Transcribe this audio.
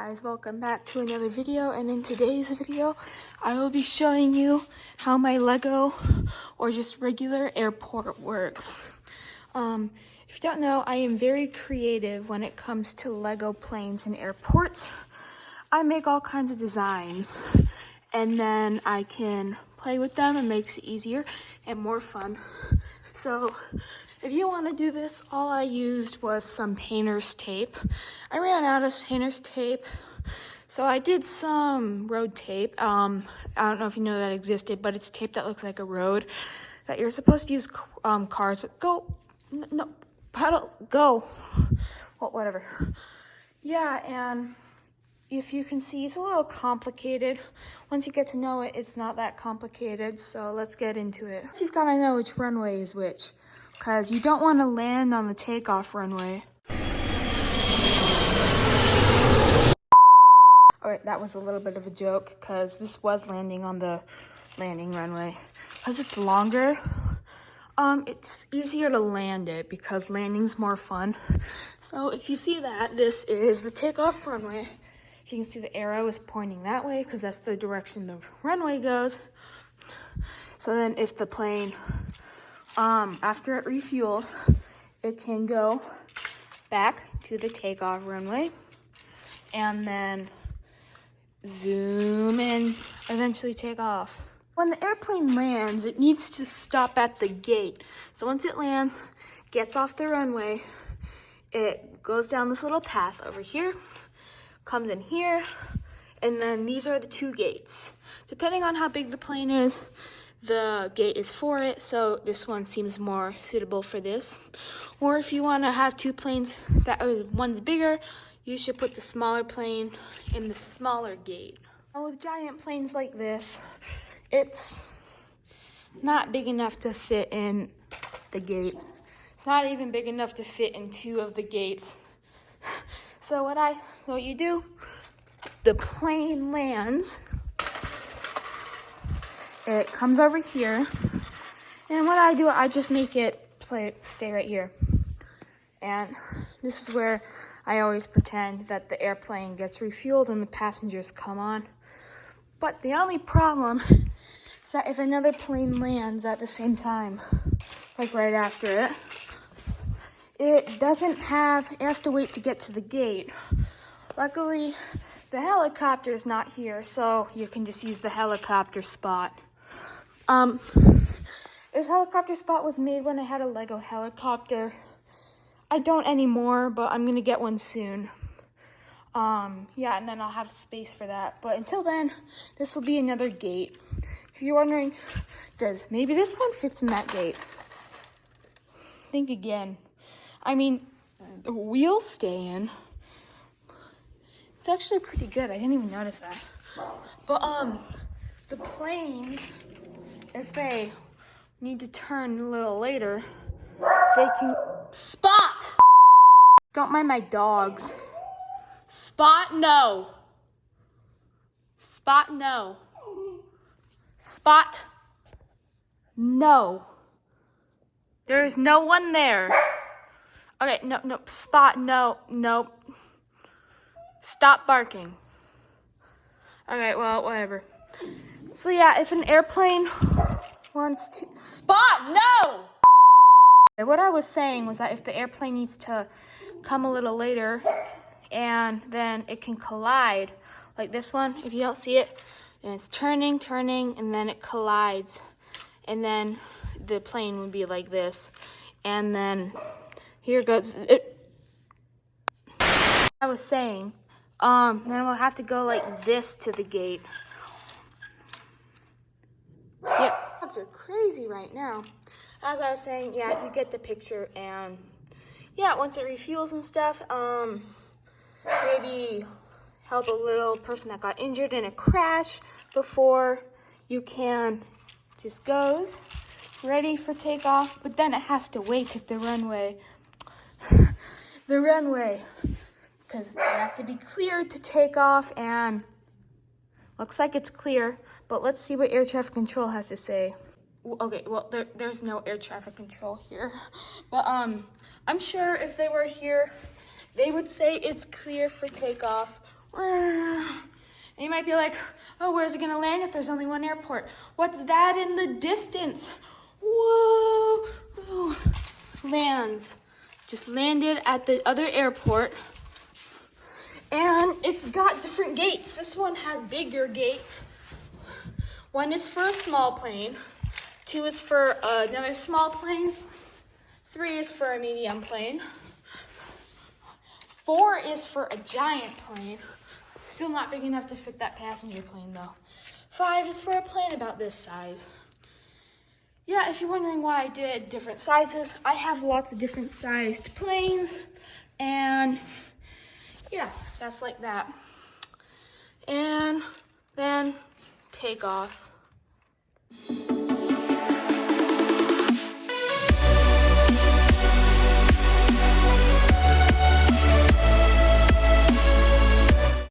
guys, welcome back to another video, and in today's video I will be showing you how my Lego or just regular airport works. If you don't know, I am very creative when it comes to Lego planes and airports. I make all kinds of designs and then I can play with them. It makes it easier and more fun. So if you want to do this, all I used was some painter's tape. I ran out of painter's tape, so I did some road tape. I don't know if you know that existed, but it's tape that looks like a road that you're supposed to use cars, but no, pedal, go. Well, whatever. Yeah, and if you can see, it's a little complicated. Once you get to know it, it's not that complicated, so let's get into it. So you've got to know which runway is which, because you don't want to land on the takeoff runway. Alright, that was a little bit of a joke, because this was landing on the landing runway. Because it's longer, it's easier to land it, because landing's more fun. So if you see that, this is the takeoff runway. You can see the arrow is pointing that way, because that's the direction the runway goes. So then if the plane, after it refuels, it can go back to the takeoff runway and then zoom and eventually take off. When the airplane lands, it needs to stop at the gate. So once it lands, gets off the runway, it goes down this little path over here, comes in here, and then these are the two gates. Depending on how big the plane is, the gate is for it, so this one seems more suitable for this. Or if you want to have two planes that one's bigger, you should put the smaller plane in the smaller gate. Now with giant planes like this, it's not big enough to fit in the gate. It's not even big enough to fit in two of the gates. So what you do, the plane lands, it comes over here, and what I do, I just make it stay right here. And this is where I always pretend that the airplane gets refueled and the passengers come on. But the only problem is that if another plane lands at the same time, like right after it, it has to wait to get to the gate. Luckily, the helicopter is not here, so you can just use the helicopter spot. This helicopter spot was made when I had a Lego helicopter. I don't anymore, but I'm gonna get one soon. Yeah, and then I'll have space for that. But until then, this will be another gate. If you're wondering, maybe this one fits in that gate? Think again. I mean, the wheels stay in. It's actually pretty good. I didn't even notice that. But the planes, if they need to turn a little later, they can spot. Don't mind my dogs. Spot no. Spot no. Spot no. There's no one there. Okay, no, spot no. Stop barking. Okay, well, whatever. So yeah, if an airplane wants to spot, no! What I was saying was that if the airplane needs to come a little later and then it can collide, like this one, if you don't see it, and it's turning, and then it collides, and then the plane would be like this, and then here goes it. I was saying, then we'll have to go like this to the gate. Yep, dogs are crazy right now. As I was saying, yeah, you get the picture, and yeah, once it refuels and stuff, maybe help a little person that got injured in a crash before you can just goes ready for takeoff, but then it has to wait at the runway. The runway, because it has to be cleared to take off, and looks like it's clear, but let's see what air traffic control has to say. Okay, well, there's no air traffic control here, but I'm sure if they were here, they would say it's clear for takeoff And you might be like, oh, where's it gonna land if there's only one airport? What's that in the distance? Whoa! Lands. Just landed at the other airport. And it's got different gates. This one has bigger gates. One is for a small plane. 2 is for another small plane. 3 is for a medium plane. 4 is for a giant plane. Still not big enough to fit that passenger plane though. 5 is for a plane about this size. Yeah, if you're wondering why I did different sizes, I have lots of different sized planes, and yeah, that's like that. And then take off.